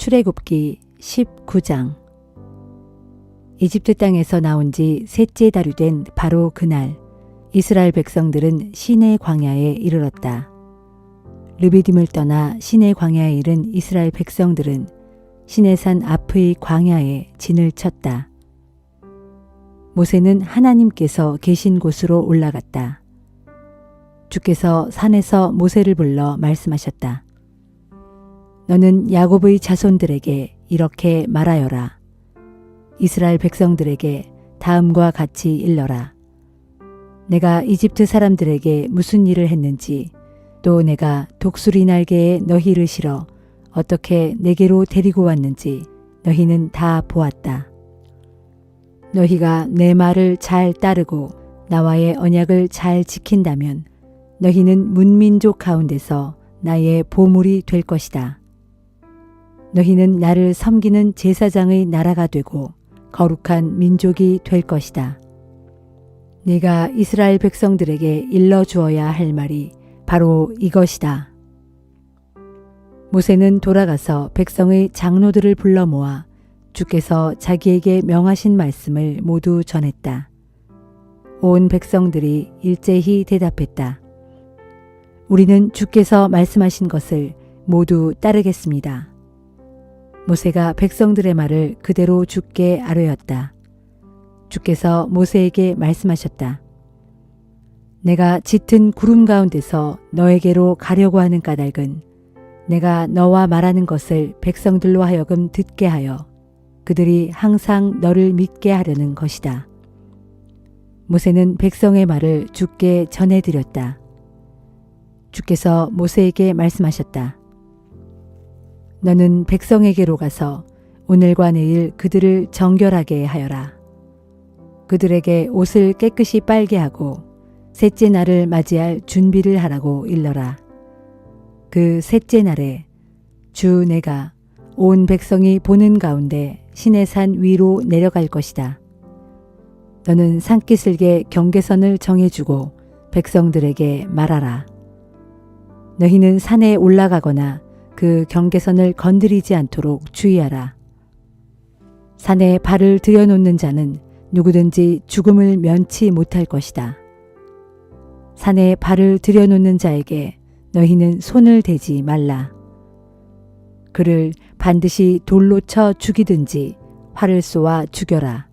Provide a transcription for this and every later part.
출애굽기 19장. 이집트 땅에서 나온 지 셋째 달이 된 바로 그날 이스라엘 백성들은 시내 광야에 이르렀다. 르비딤을 떠나 시내 광야에 이른 이스라엘 백성들은 시내산 앞의 광야에 진을 쳤다. 모세는 하나님께서 계신 곳으로 올라갔다. 주께서 산에서 모세를 불러 말씀하셨다. 너는 야곱의 자손들에게 이렇게 말하여라. 이스라엘 백성들에게 다음과 같이 일러라. 내가 이집트 사람들에게 무슨 일을 했는지, 또 내가 독수리 날개에 너희를 실어 어떻게 내게로 데리고 왔는지 너희는 다 보았다. 너희가 내 말을 잘 따르고 나와의 언약을 잘 지킨다면 너희는 문민족 가운데서 나의 보물이 될 것이다. 너희는 나를 섬기는 제사장의 나라가 되고 거룩한 민족이 될 것이다. 네가 이스라엘 백성들에게 일러주어야 할 말이 바로 이것이다. 모세는 돌아가서 백성의 장로들을 불러 모아 주께서 자기에게 명하신 말씀을 모두 전했다. 온 백성들이 일제히 대답했다. 우리는 주께서 말씀하신 것을 모두 따르겠습니다. 모세가 백성들의 말을 그대로 주께 아뢰었다. 주께서 모세에게 말씀하셨다. 내가 짙은 구름 가운데서 너에게로 가려고 하는 까닭은 내가 너와 말하는 것을 백성들로 하여금 듣게 하여 그들이 항상 너를 믿게 하려는 것이다. 모세는 백성의 말을 주께 전해드렸다. 주께서 모세에게 말씀하셨다. 너는 백성에게로 가서 오늘과 내일 그들을 정결하게 하여라. 그들에게 옷을 깨끗이 빨게 하고 셋째 날을 맞이할 준비를 하라고 일러라. 그 셋째 날에 주 내가 온 백성이 보는 가운데 시내산 위로 내려갈 것이다. 너는 산기슭에 경계선을 정해주고 백성들에게 말하라. 너희는 산에 올라가거나 그 경계선을 건드리지 않도록 주의하라. 산에 발을 들여놓는 자는 누구든지 죽음을 면치 못할 것이다. 산에 발을 들여놓는 자에게 너희는 손을 대지 말라. 그를 반드시 돌로 쳐 죽이든지 활을 쏘아 죽여라.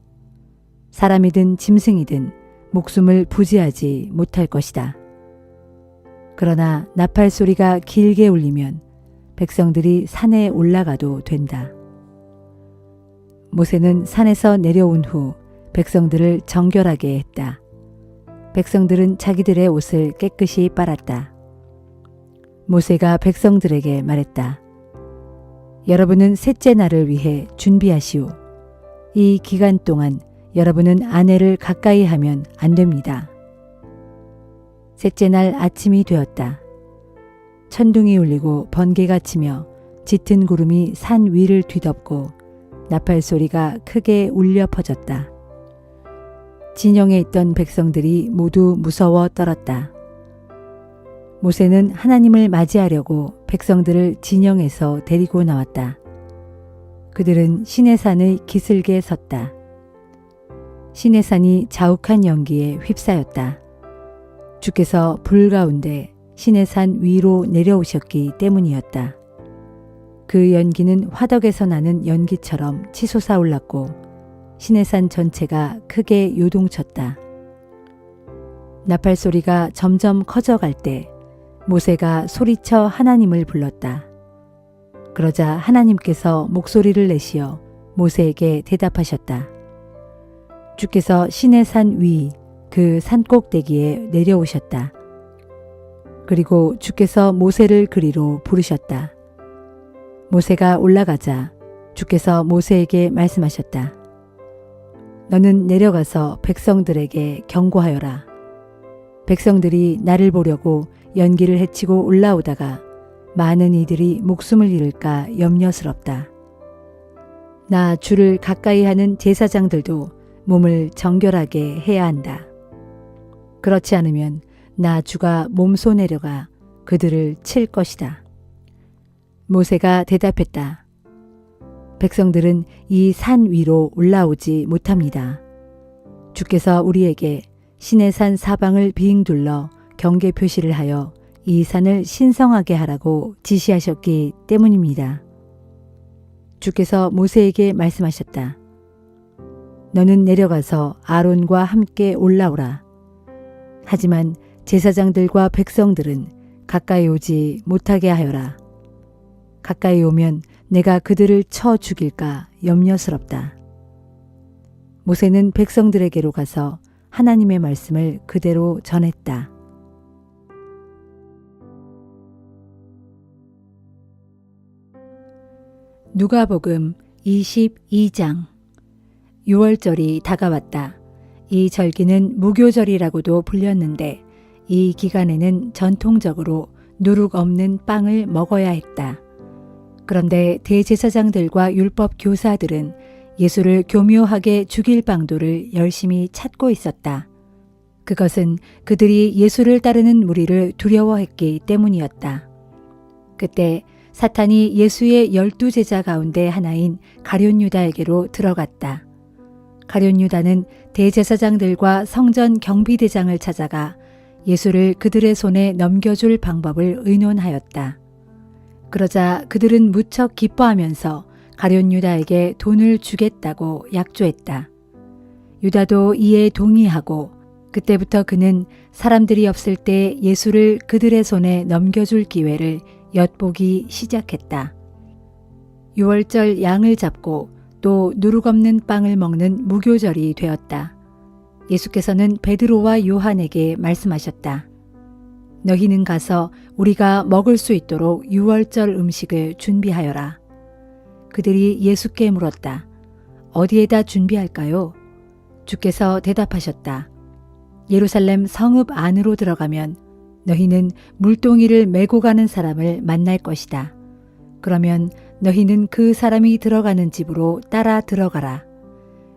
사람이든 짐승이든 목숨을 부지하지 못할 것이다. 그러나 나팔 소리가 길게 울리면 백성들이 산에 올라가도 된다. 모세는 산에서 내려온 후 백성들을 정결하게 했다. 백성들은 자기들의 옷을 깨끗이 빨았다. 모세가 백성들에게 말했다. 여러분은 셋째 날을 위해 준비하시오. 이 기간 동안 여러분은 아내를 가까이 하면 안 됩니다. 셋째 날 아침이 되었다. 천둥이 울리고 번개가 치며 짙은 구름이 산 위를 뒤덮고 나팔 소리가 크게 울려 퍼졌다. 진영에 있던 백성들이 모두 무서워 떨었다. 모세는 하나님을 맞이하려고 백성들을 진영에서 데리고 나왔다. 그들은 시내산의 기슭에 섰다. 시내산이 자욱한 연기에 휩싸였다. 주께서 불 가운데 시내산 위로 내려오셨기 때문이었다. 그 연기는 화덕에서 나는 연기처럼 치솟아 올랐고 시내산 전체가 크게 요동쳤다. 나팔 소리가 점점 커져갈 때 모세가 소리쳐 하나님을 불렀다. 그러자 하나님께서 목소리를 내시어 모세에게 대답하셨다. 주께서 시내산 위 그 산꼭대기에 내려오셨다. 그리고 주께서 모세를 그리로 부르셨다. 모세가 올라가자 주께서 모세에게 말씀하셨다. 너는 내려가서 백성들에게 경고하여라. 백성들이 나를 보려고 연기를 헤치고 올라오다가 많은 이들이 목숨을 잃을까 염려스럽다. 나 주를 가까이 하는 제사장들도 몸을 정결하게 해야 한다. 그렇지 않으면 나 주가 몸소 내려가 그들을 칠 것이다. 모세가 대답했다. 백성들은 이 산 위로 올라오지 못합니다. 주께서 우리에게 시내산 사방을 빙 둘러 경계 표시를 하여 이 산을 신성하게 하라고 지시하셨기 때문입니다. 주께서 모세에게 말씀하셨다. 너는 내려가서 아론과 함께 올라오라. 하지만 제사장들과 백성들은 가까이 오지 못하게 하여라. 가까이 오면 내가 그들을 쳐 죽일까 염려스럽다. 모세는 백성들에게로 가서 하나님의 말씀을 그대로 전했다. 누가복음 22장. 유월절이 다가왔다. 이 절기는 무교절이라고도 불렸는데 이 기간에는 전통적으로 누룩 없는 빵을 먹어야 했다. 그런데 대제사장들과 율법 교사들은 예수를 교묘하게 죽일 방도를 열심히 찾고 있었다. 그것은 그들이 예수를 따르는 무리를 두려워했기 때문이었다. 그때 사탄이 예수의 12제자 가운데 하나인 가룟 유다에게로 들어갔다. 가룟 유다는 대제사장들과 성전 경비대장을 찾아가 예수를 그들의 손에 넘겨줄 방법을 의논하였다. 그러자 그들은 무척 기뻐하면서 가룟 유다에게 돈을 주겠다고 약조했다. 유다도 이에 동의하고 그때부터 그는 사람들이 없을 때 예수를 그들의 손에 넘겨줄 기회를 엿보기 시작했다. 유월절 양을 잡고 또 누룩 없는 빵을 먹는 무교절이 되었다. 예수께서는 베드로와 요한에게 말씀하셨다. 너희는 가서 우리가 먹을 수 있도록 유월절 음식을 준비하여라. 그들이 예수께 물었다. 어디에다 준비할까요? 주께서 대답하셨다. 예루살렘 성읍 안으로 들어가면 너희는 물동이를 메고 가는 사람을 만날 것이다. 그러면 너희는 그 사람이 들어가는 집으로 따라 들어가라.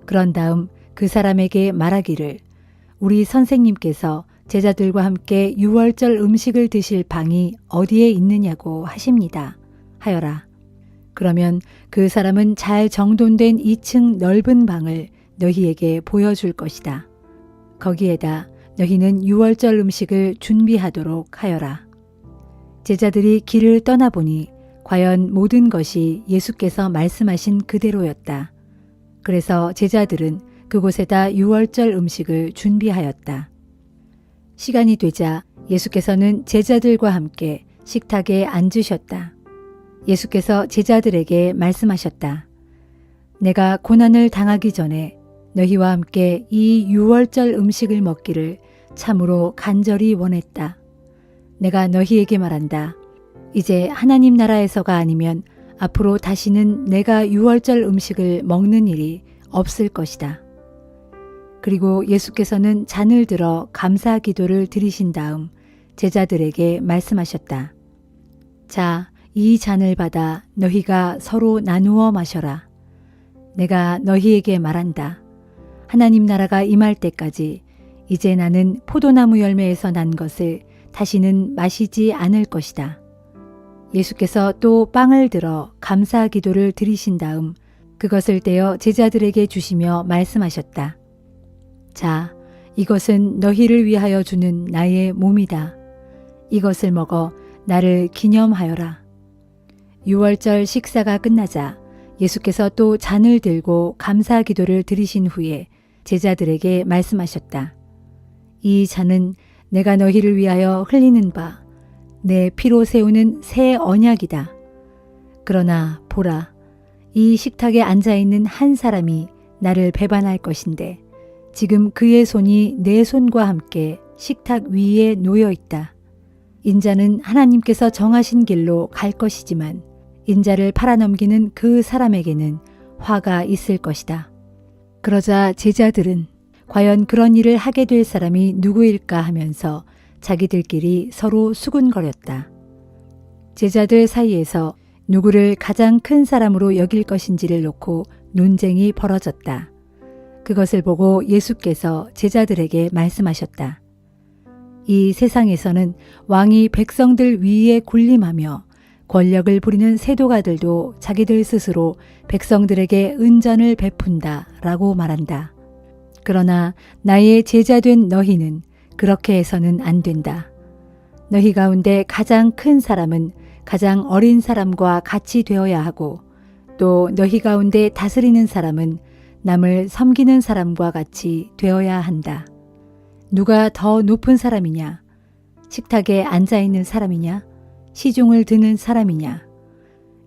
그런 다음 그 사람에게 말하기를 우리 선생님께서 제자들과 함께 유월절 음식을 드실 방이 어디에 있느냐고 하십니다. 하여라. 그러면 그 사람은 잘 정돈된 2층 넓은 방을 너희에게 보여줄 것이다. 거기에다 너희는 유월절 음식을 준비하도록 하여라. 제자들이 길을 떠나보니 과연 모든 것이 예수께서 말씀하신 그대로였다. 그래서 제자들은 그곳에다 유월절 음식을 준비하였다. 시간이 되자 예수께서는 제자들과 함께 식탁에 앉으셨다. 예수께서 제자들에게 말씀하셨다. 내가 고난을 당하기 전에 너희와 함께 이 유월절 음식을 먹기를 참으로 간절히 원했다. 내가 너희에게 말한다. 이제 하나님 나라에서가 아니면 앞으로 다시는 내가 유월절 음식을 먹는 일이 없을 것이다. 그리고 예수께서는 잔을 들어 감사 기도를 드리신 다음 제자들에게 말씀하셨다. 자, 이 잔을 받아 너희가 서로 나누어 마셔라. 내가 너희에게 말한다. 하나님 나라가 임할 때까지 이제 나는 포도나무 열매에서 난 것을 다시는 마시지 않을 것이다. 예수께서 또 빵을 들어 감사 기도를 드리신 다음 그것을 떼어 제자들에게 주시며 말씀하셨다. 자, 이것은 너희를 위하여 주는 나의 몸이다. 이것을 먹어 나를 기념하여라. 유월절 식사가 끝나자 예수께서 또 잔을 들고 감사 기도를 드리신 후에 제자들에게 말씀하셨다. 이 잔은 내가 너희를 위하여 흘리는 바 내 피로 세우는 새 언약이다. 그러나 보라, 이 식탁에 앉아있는 한 사람이 나를 배반할 것인데 지금 그의 손이 내 손과 함께 식탁 위에 놓여 있다. 인자는 하나님께서 정하신 길로 갈 것이지만 인자를 팔아넘기는 그 사람에게는 화가 있을 것이다. 그러자 제자들은 과연 그런 일을 하게 될 사람이 누구일까 하면서 자기들끼리 서로 수군거렸다. 제자들 사이에서 누구를 가장 큰 사람으로 여길 것인지를 놓고 논쟁이 벌어졌다. 그것을 보고 예수께서 제자들에게 말씀하셨다. 이 세상에서는 왕이 백성들 위에 군림하며 권력을 부리는 세도가들도 자기들 스스로 백성들에게 은전을 베푼다 라고 말한다. 그러나 나의 제자된 너희는 그렇게 해서는 안 된다. 너희 가운데 가장 큰 사람은 가장 어린 사람과 같이 되어야 하고 또 너희 가운데 다스리는 사람은 남을 섬기는 사람과 같이 되어야 한다. 누가 더 높은 사람이냐? 식탁에 앉아 있는 사람이냐? 시중을 드는 사람이냐?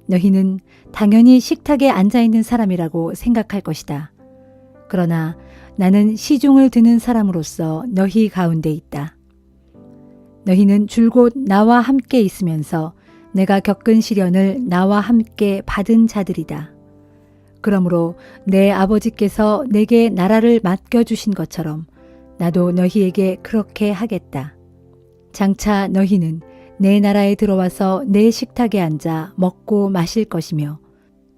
너희는 당연히 식탁에 앉아 있는 사람이라고 생각할 것이다. 그러나 나는 시중을 드는 사람으로서 너희 가운데 있다. 너희는 줄곧 나와 함께 있으면서 내가 겪은 시련을 나와 함께 받은 자들이다. 그러므로 내 아버지께서 내게 나라를 맡겨주신 것처럼 나도 너희에게 그렇게 하겠다. 장차 너희는 내 나라에 들어와서 내 식탁에 앉아 먹고 마실 것이며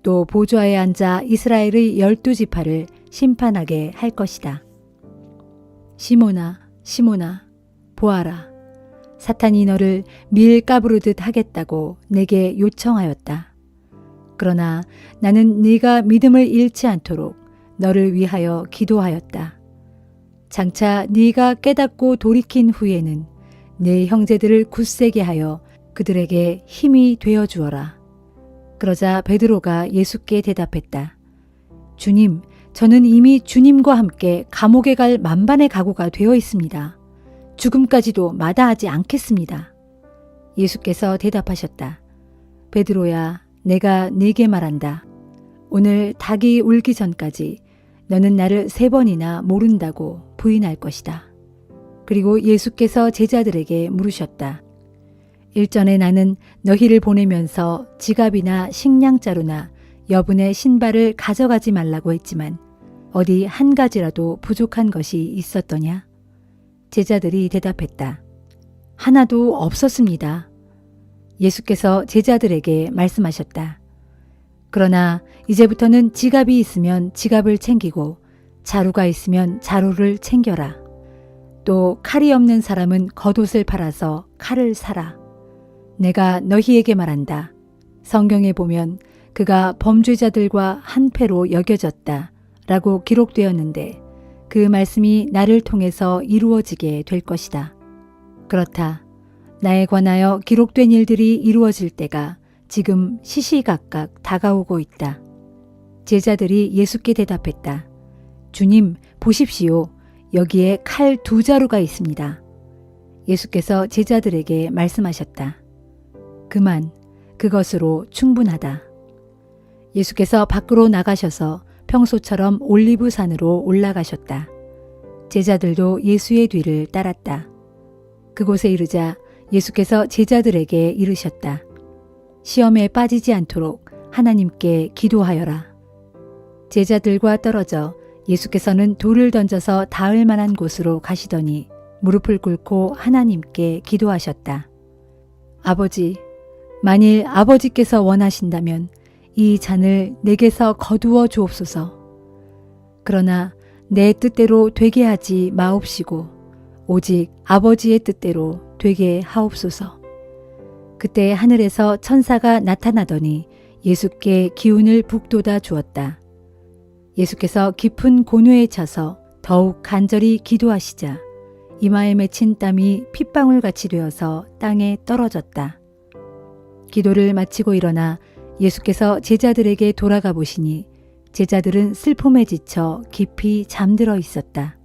또 보좌에 앉아 이스라엘의 12지파를 심판하게 할 것이다. 시몬아, 시몬아, 보아라. 사탄이 너를 밀 까부르듯 하겠다고 내게 요청하였다. 그러나 나는 네가 믿음을 잃지 않도록 너를 위하여 기도하였다. 장차 네가 깨닫고 돌이킨 후에는 내 형제들을 굳세게 하여 그들에게 힘이 되어 주어라. 그러자 베드로가 예수께 대답했다. 주님, 저는 이미 주님과 함께 감옥에 갈 만반의 각오가 되어 있습니다. 죽음까지도 마다하지 않겠습니다. 예수께서 대답하셨다. 베드로야, 내가 네게 말한다. 오늘 닭이 울기 전까지 너는 나를 3번이나 모른다고 부인할 것이다. 그리고 예수께서 제자들에게 물으셨다. 일전에 나는 너희를 보내면서 지갑이나 식량자루나 여분의 신발을 가져가지 말라고 했지만 어디 한 가지라도 부족한 것이 있었더냐? 제자들이 대답했다. 하나도 없었습니다. 예수께서 제자들에게 말씀하셨다. 그러나 이제부터는 지갑이 있으면 지갑을 챙기고 자루가 있으면 자루를 챙겨라. 또 칼이 없는 사람은 겉옷을 팔아서 칼을 사라. 내가 너희에게 말한다. 성경에 보면 그가 범죄자들과 한패로 여겨졌다 라고 기록되었는데 그 말씀이 나를 통해서 이루어지게 될 것이다. 그렇다. 나에 관하여 기록된 일들이 이루어질 때가 지금 시시각각 다가오고 있다. 제자들이 예수께 대답했다. 주님, 보십시오. 여기에 칼 2자루가 있습니다. 예수께서 제자들에게 말씀하셨다. 그만, 그것으로 충분하다. 예수께서 밖으로 나가셔서 평소처럼 올리브산으로 올라가셨다. 제자들도 예수의 뒤를 따랐다. 그곳에 이르자 예수께서 제자들에게 이르셨다. 시험에 빠지지 않도록 하나님께 기도하여라. 제자들과 떨어져 예수께서는 돌을 던져서 닿을 만한 곳으로 가시더니 무릎을 꿇고 하나님께 기도하셨다. 아버지, 만일 아버지께서 원하신다면 이 잔을 내게서 거두어 주옵소서. 그러나 내 뜻대로 되게 하지 마옵시고 오직 아버지의 뜻대로 되게 하옵소서. 그때 하늘에서 천사가 나타나더니 예수께 기운을 북돋아 주었다. 예수께서 깊은 곤회에 차서 더욱 간절히 기도하시자 이마에 맺힌 땀이 핏방울같이 되어서 땅에 떨어졌다. 기도를 마치고 일어나 예수께서 제자들에게 돌아가 보시니 제자들은 슬픔에 지쳐 깊이 잠들어 있었다.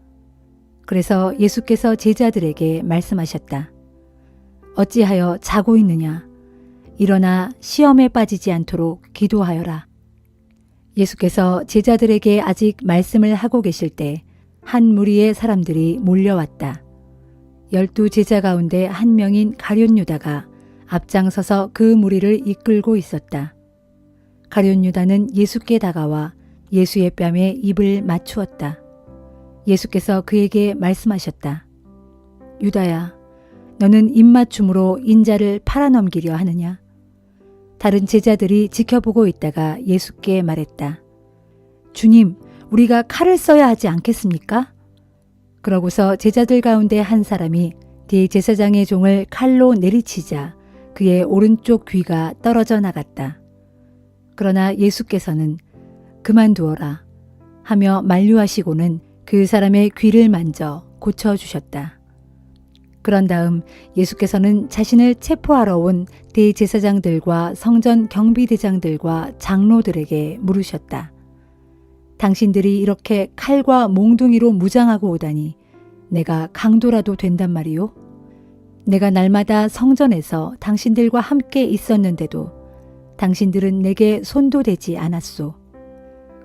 그래서 예수께서 제자들에게 말씀하셨다. 어찌하여 자고 있느냐? 일어나 시험에 빠지지 않도록 기도하여라. 예수께서 제자들에게 아직 말씀을 하고 계실 때 한 무리의 사람들이 몰려왔다. 12 제자 가운데 한 명인 가룟 유다가 앞장서서 그 무리를 이끌고 있었다. 가룟 유다는 예수께 다가와 예수의 뺨에 입을 맞추었다. 예수께서 그에게 말씀하셨다. 유다야, 너는 입맞춤으로 인자를 팔아넘기려 하느냐? 다른 제자들이 지켜보고 있다가 예수께 말했다. 주님, 우리가 칼을 써야 하지 않겠습니까? 그러고서 제자들 가운데 한 사람이 대제사장의 종을 칼로 내리치자 그의 오른쪽 귀가 떨어져 나갔다. 그러나 예수께서는 그만두어라 하며 만류하시고는 그 사람의 귀를 만져 고쳐주셨다. 그런 다음 예수께서는 자신을 체포하러 온 대제사장들과 성전 경비대장들과 장로들에게 물으셨다. 당신들이 이렇게 칼과 몽둥이로 무장하고 오다니 내가 강도라도 된단 말이요? 내가 날마다 성전에서 당신들과 함께 있었는데도 당신들은 내게 손도 대지 않았소.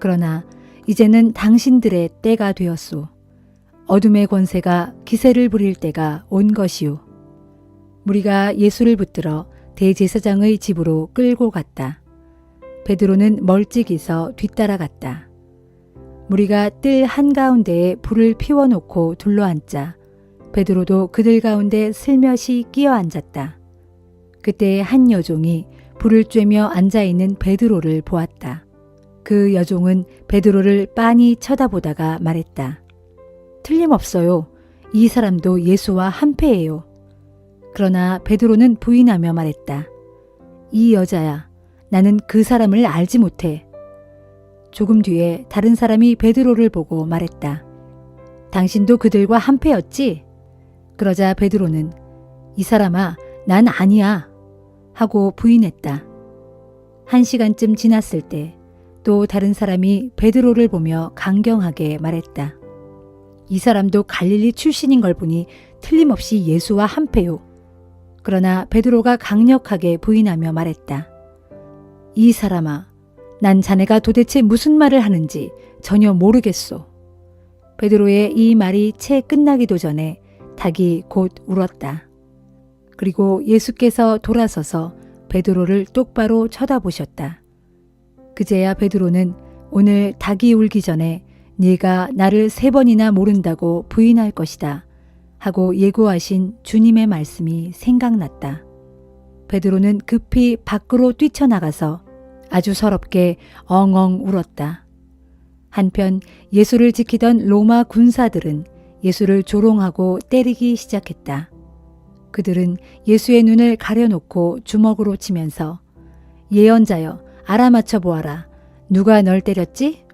그러나 이제는 당신들의 때가 되었소. 어둠의 권세가 기세를 부릴 때가 온 것이오. 무리가 예수를 붙들어 대제사장의 집으로 끌고 갔다. 베드로는 멀찍이서 뒤따라갔다. 무리가 뜰 한가운데에 불을 피워놓고 둘러앉자 베드로도 그들 가운데 슬며시 끼어 앉았다. 그때 한 여종이 불을 쬐며 앉아있는 베드로를 보았다. 그 여종은 베드로를 빤히 쳐다보다가 말했다. 틀림없어요. 이 사람도 예수와 한패예요. 그러나 베드로는 부인하며 말했다. 이 여자야, 나는 그 사람을 알지 못해. 조금 뒤에 다른 사람이 베드로를 보고 말했다. 당신도 그들과 한패였지? 그러자 베드로는 이 사람아, 난 아니야 하고 부인했다. 1시간쯤 지났을 때 또 다른 사람이 베드로를 보며 강경하게 말했다. 이 사람도 갈릴리 출신인 걸 보니 틀림없이 예수와 한패요. 그러나 베드로가 강력하게 부인하며 말했다. 이 사람아, 난 자네가 도대체 무슨 말을 하는지 전혀 모르겠소. 베드로의 이 말이 채 끝나기도 전에 닭이 곧 울었다. 그리고 예수께서 돌아서서 베드로를 똑바로 쳐다보셨다. 그제야 베드로는 오늘 닭이 울기 전에 네가 나를 3번이나 모른다고 부인할 것이다 하고 예고하신 주님의 말씀이 생각났다. 베드로는 급히 밖으로 뛰쳐나가서 아주 서럽게 엉엉 울었다. 한편 예수를 지키던 로마 군사들은 예수를 조롱하고 때리기 시작했다. 그들은 예수의 눈을 가려놓고 주먹으로 치면서 예언자여 알아맞혀 보아라. 누가 널 때렸지?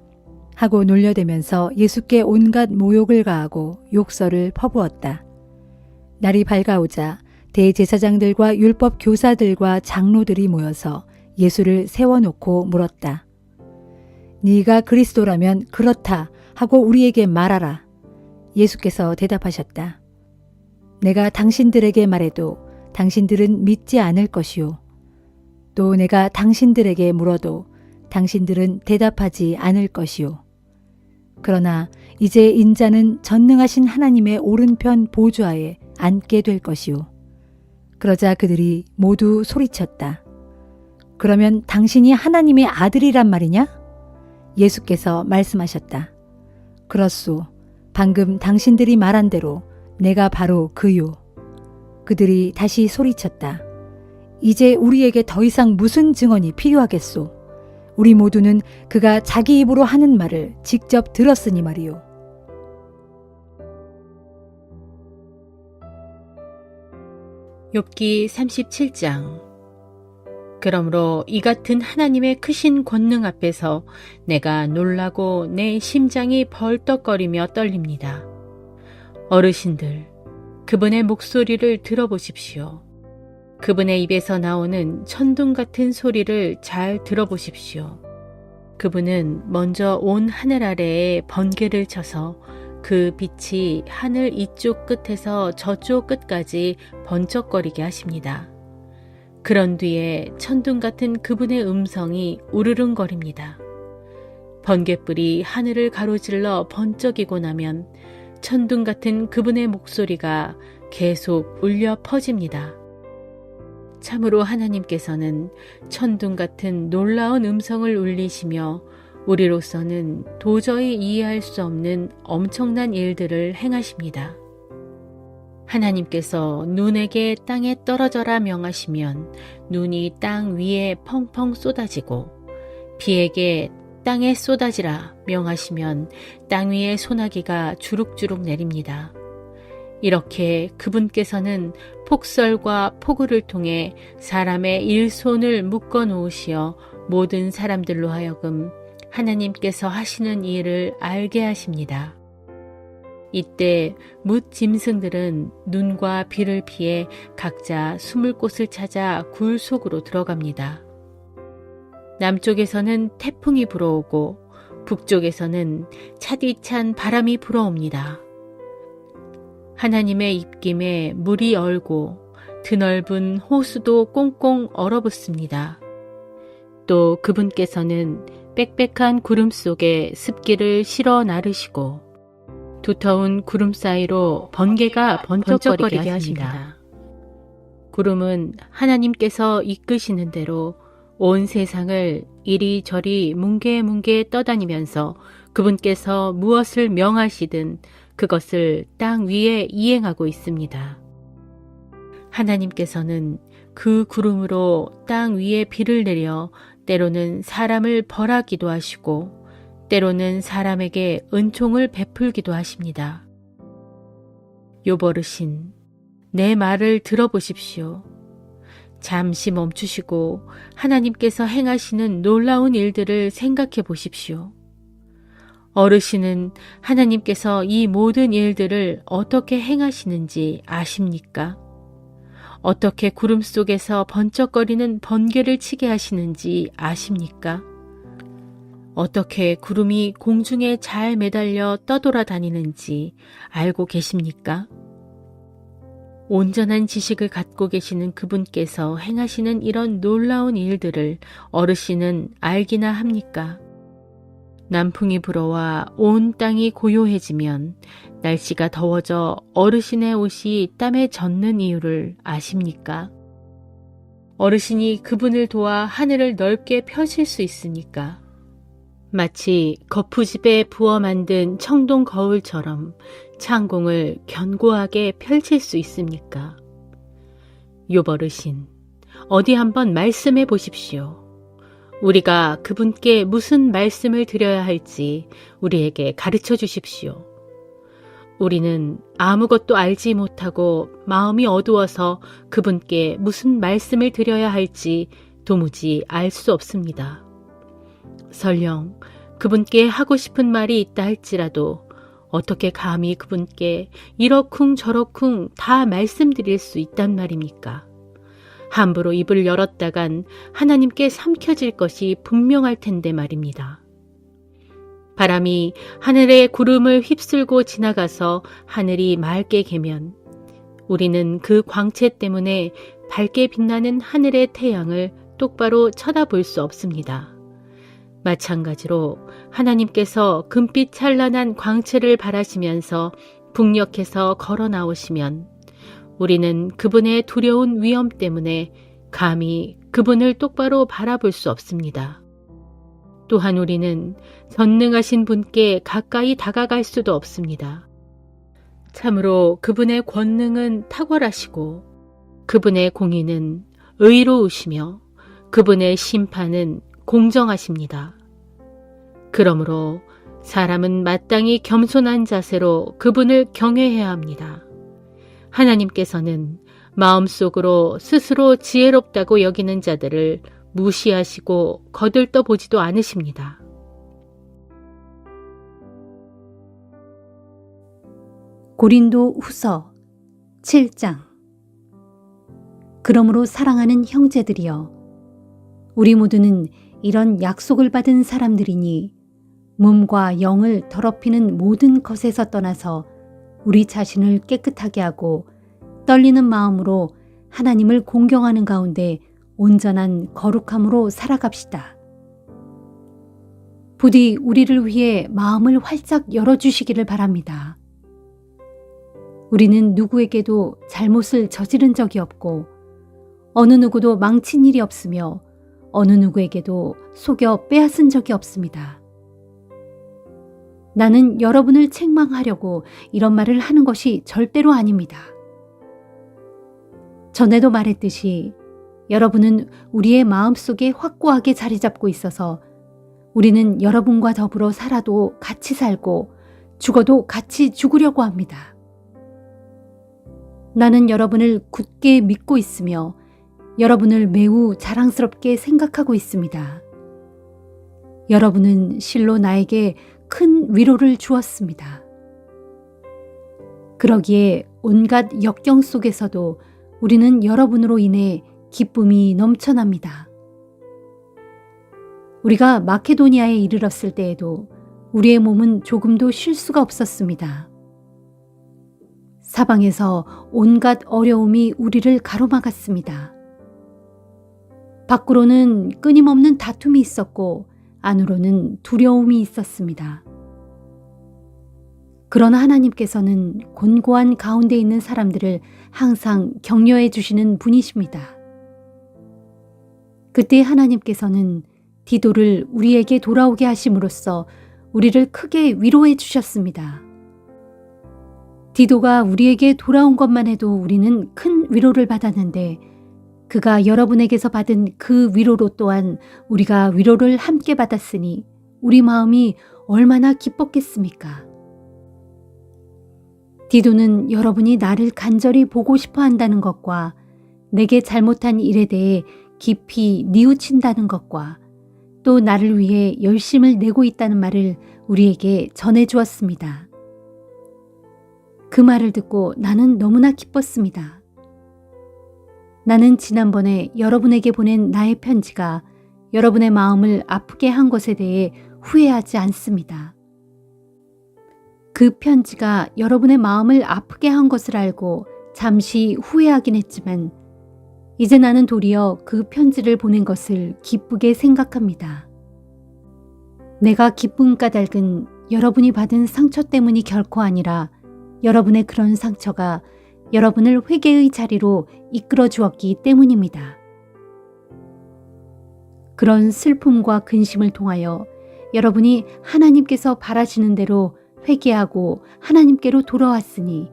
하고 놀려대면서 예수께 온갖 모욕을 가하고 욕설을 퍼부었다. 날이 밝아오자 대제사장들과 율법 교사들과 장로들이 모여서 예수를 세워놓고 물었다. 네가 그리스도라면 그렇다 하고 우리에게 말하라. 예수께서 대답하셨다. 내가 당신들에게 말해도 당신들은 믿지 않을 것이요. 또 내가 당신들에게 물어도 당신들은 대답하지 않을 것이요. 그러나 이제 인자는 전능하신 하나님의 오른편 보좌에 앉게 될 것이요. 그러자 그들이 모두 소리쳤다. 그러면 당신이 하나님의 아들이란 말이냐? 예수께서 말씀하셨다. 그렇소. 방금 당신들이 말한 대로 내가 바로 그요. 그들이 다시 소리쳤다. 이제 우리에게 더 이상 무슨 증언이 필요하겠소? 우리 모두는 그가 자기 입으로 하는 말을 직접 들었으니 말이요. 욥기 37장. 그러므로 이 같은 하나님의 크신 권능 앞에서 내가 놀라고 내 심장이 벌떡거리며 떨립니다. 어르신들, 그분의 목소리를 들어보십시오. 그분의 입에서 나오는 천둥 같은 소리를 잘 들어보십시오. 그분은 먼저 온 하늘 아래에 번개를 쳐서 그 빛이 하늘 이쪽 끝에서 저쪽 끝까지 번쩍거리게 하십니다. 그런 뒤에 천둥 같은 그분의 음성이 우르릉거립니다. 번갯불이 하늘을 가로질러 번쩍이고 나면 천둥 같은 그분의 목소리가 계속 울려 퍼집니다. 참으로 하나님께서는 천둥 같은 놀라운 음성을 울리시며 우리로서는 도저히 이해할 수 없는 엄청난 일들을 행하십니다. 하나님께서 눈에게 땅에 떨어져라 명하시면 눈이 땅 위에 펑펑 쏟아지고 비에게 땅에 쏟아지라 명하시면 땅 위에 소나기가 주룩주룩 내립니다. 이렇게 그분께서는 폭설과 폭우를 통해 사람의 일손을 묶어 놓으시어 모든 사람들로 하여금 하나님께서 하시는 일을 알게 하십니다. 이때 뭇 짐승들은 눈과 비를 피해 각자 숨을 곳을 찾아 굴 속으로 들어갑니다. 남쪽에서는 태풍이 불어오고 북쪽에서는 차디찬 바람이 불어옵니다. 하나님의 입김에 물이 얼고 드넓은 호수도 꽁꽁 얼어붙습니다. 또 그분께서는 빽빽한 구름 속에 습기를 실어 나르시고 두터운 구름 사이로 번개가 번쩍거리게 하십니다. 구름은 하나님께서 이끄시는 대로 온 세상을 이리저리 뭉게뭉게 떠다니면서 그분께서 무엇을 명하시든 그것을 땅 위에 이행하고 있습니다. 하나님께서는 그 구름으로 땅 위에 비를 내려 때로는 사람을 벌하기도 하시고 때로는 사람에게 은총을 베풀기도 하십니다. 요버르신, 내 말을 들어보십시오. 잠시 멈추시고 하나님께서 행하시는 놀라운 일들을 생각해 보십시오. 어르신은 하나님께서 이 모든 일들을 어떻게 행하시는지 아십니까? 어떻게 구름 속에서 번쩍거리는 번개를 치게 하시는지 아십니까? 어떻게 구름이 공중에 잘 매달려 떠돌아다니는지 알고 계십니까? 온전한 지식을 갖고 계시는 그분께서 행하시는 이런 놀라운 일들을 어르신은 알기나 합니까? 남풍이 불어와 온 땅이 고요해지면 날씨가 더워져 어르신의 옷이 땀에 젖는 이유를 아십니까? 어르신이 그분을 도와 하늘을 넓게 펴실 수 있으니까. 마치 거푸집에 부어 만든 청동 거울처럼 창공을 견고하게 펼칠 수 있습니까? 요버르신, 어디 한번 말씀해 보십시오. 우리가 그분께 무슨 말씀을 드려야 할지 우리에게 가르쳐 주십시오. 우리는 아무것도 알지 못하고 마음이 어두워서 그분께 무슨 말씀을 드려야 할지 도무지 알 수 없습니다. 설령 그분께 하고 싶은 말이 있다 할지라도 어떻게 감히 그분께 이러쿵 저러쿵 다 말씀드릴 수 있단 말입니까? 함부로 입을 열었다간 하나님께 삼켜질 것이 분명할 텐데 말입니다. 바람이 하늘의 구름을 휩쓸고 지나가서 하늘이 맑게 개면 우리는 그 광채 때문에 밝게 빛나는 하늘의 태양을 똑바로 쳐다볼 수 없습니다. 마찬가지로 하나님께서 금빛 찬란한 광채를 바라시면서 북녘에서 걸어 나오시면 우리는 그분의 두려운 위엄 때문에 감히 그분을 똑바로 바라볼 수 없습니다. 또한 우리는 전능하신 분께 가까이 다가갈 수도 없습니다. 참으로 그분의 권능은 탁월하시고 그분의 공의는 의로우시며 그분의 심판은 공정하십니다. 그러므로 사람은 마땅히 겸손한 자세로 그분을 경외해야 합니다. 하나님께서는 마음속으로 스스로 지혜롭다고 여기는 자들을 무시하시고 거들떠보지도 않으십니다. 고린도 후서 7장. 그러므로 사랑하는 형제들이여, 우리 모두는 이런 약속을 받은 사람들이니 몸과 영을 더럽히는 모든 것에서 떠나서 우리 자신을 깨끗하게 하고 떨리는 마음으로 하나님을 공경하는 가운데 온전한 거룩함으로 살아갑시다. 부디 우리를 위해 마음을 활짝 열어주시기를 바랍니다. 우리는 누구에게도 잘못을 저지른 적이 없고 어느 누구도 망친 일이 없으며 어느 누구에게도 속여 빼앗은 적이 없습니다. 나는 여러분을 책망하려고 이런 말을 하는 것이 절대로 아닙니다. 전에도 말했듯이 여러분은 우리의 마음속에 확고하게 자리 잡고 있어서 우리는 여러분과 더불어 살아도 같이 살고 죽어도 같이 죽으려고 합니다. 나는 여러분을 굳게 믿고 있으며 여러분을 매우 자랑스럽게 생각하고 있습니다. 여러분은 실로 나에게 큰 위로를 주었습니다. 그러기에 온갖 역경 속에서도 우리는 여러분으로 인해 기쁨이 넘쳐납니다. 우리가 마케도니아에 이르렀을 때에도 우리의 몸은 조금도 쉴 수가 없었습니다. 사방에서 온갖 어려움이 우리를 가로막았습니다. 밖으로는 끊임없는 다툼이 있었고 안으로는 두려움이 있었습니다. 그러나 하나님께서는 곤고한 가운데 있는 사람들을 항상 격려해 주시는 분이십니다. 그때 하나님께서는 디도를 우리에게 돌아오게 하심으로써 우리를 크게 위로해 주셨습니다. 디도가 우리에게 돌아온 것만 해도 우리는 큰 위로를 받았는데 그가 여러분에게서 받은 그 위로로 또한 우리가 위로를 함께 받았으니 우리 마음이 얼마나 기뻤겠습니까? 디도는 여러분이 나를 간절히 보고 싶어 한다는 것과 내게 잘못한 일에 대해 깊이 뉘우친다는 것과 또 나를 위해 열심을 내고 있다는 말을 우리에게 전해 주었습니다. 그 말을 듣고 나는 너무나 기뻤습니다. 나는 지난번에 여러분에게 보낸 나의 편지가 여러분의 마음을 아프게 한 것에 대해 후회하지 않습니다. 그 편지가 여러분의 마음을 아프게 한 것을 알고 잠시 후회하긴 했지만 이제 나는 도리어 그 편지를 보낸 것을 기쁘게 생각합니다. 내가 기쁜 까닭은 여러분이 받은 상처 때문이 결코 아니라 여러분의 그런 상처가 여러분을 회개의 자리로 이끌어 주었기 때문입니다. 그런 슬픔과 근심을 통하여 여러분이 하나님께서 바라시는 대로 회개하고 하나님께로 돌아왔으니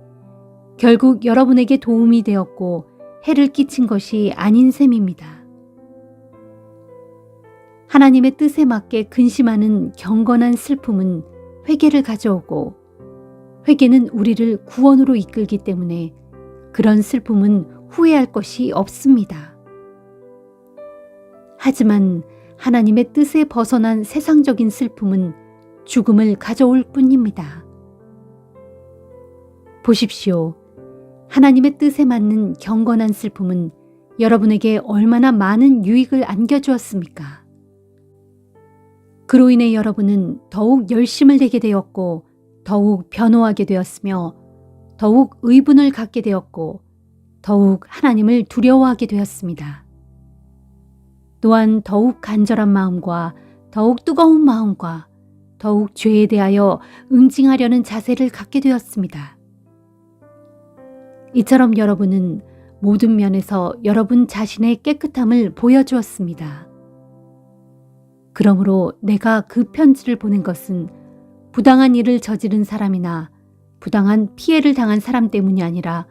결국 여러분에게 도움이 되었고 해를 끼친 것이 아닌 셈입니다. 하나님의 뜻에 맞게 근심하는 경건한 슬픔은 회개를 가져오고 회개는 우리를 구원으로 이끌기 때문에 그런 슬픔은 후회할 것이 없습니다. 하지만 하나님의 뜻에 벗어난 세상적인 슬픔은 죽음을 가져올 뿐입니다. 보십시오. 하나님의 뜻에 맞는 경건한 슬픔은 여러분에게 얼마나 많은 유익을 안겨주었습니까? 그로 인해 여러분은 더욱 열심을 내게 되었고 더욱 변호하게 되었으며 더욱 의분을 갖게 되었고 더욱 하나님을 두려워하게 되었습니다. 또한 더욱 간절한 마음과 더욱 뜨거운 마음과 더욱 죄에 대하여 응징하려는 자세를 갖게 되었습니다. 이처럼 여러분은 모든 면에서 여러분 자신의 깨끗함을 보여주었습니다. 그러므로 내가 그 편지를 보낸 것은 부당한 일을 저지른 사람이나 부당한 피해를 당한 사람 때문이 아니라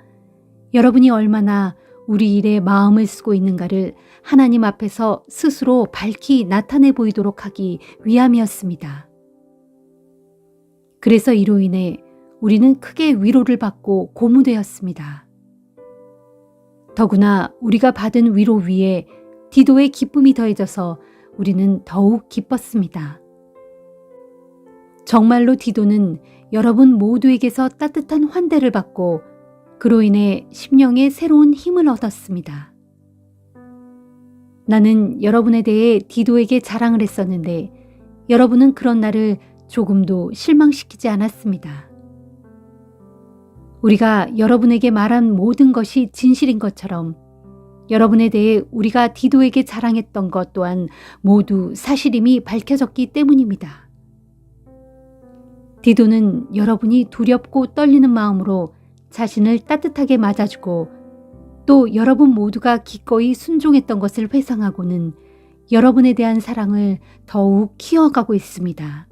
여러분이 얼마나 우리 일에 마음을 쓰고 있는가를 하나님 앞에서 스스로 밝히 나타내 보이도록 하기 위함이었습니다. 그래서 이로 인해 우리는 크게 위로를 받고 고무되었습니다. 더구나 우리가 받은 위로 위에 디도의 기쁨이 더해져서 우리는 더욱 기뻤습니다. 정말로 디도는 여러분 모두에게서 따뜻한 환대를 받고 그로 인해 심령에 새로운 힘을 얻었습니다. 나는 여러분에 대해 디도에게 자랑을 했었는데 여러분은 그런 나를 조금도 실망시키지 않았습니다. 우리가 여러분에게 말한 모든 것이 진실인 것처럼 여러분에 대해 우리가 디도에게 자랑했던 것 또한 모두 사실임이 밝혀졌기 때문입니다. 디도는 여러분이 두렵고 떨리는 마음으로 자신을 따뜻하게 맞아주고 또 여러분 모두가 기꺼이 순종했던 것을 회상하고는 여러분에 대한 사랑을 더욱 키워가고 있습니다.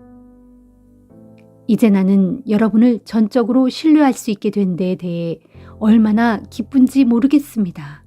이제 나는 여러분을 전적으로 신뢰할 수 있게 된 데에 대해 얼마나 기쁜지 모르겠습니다.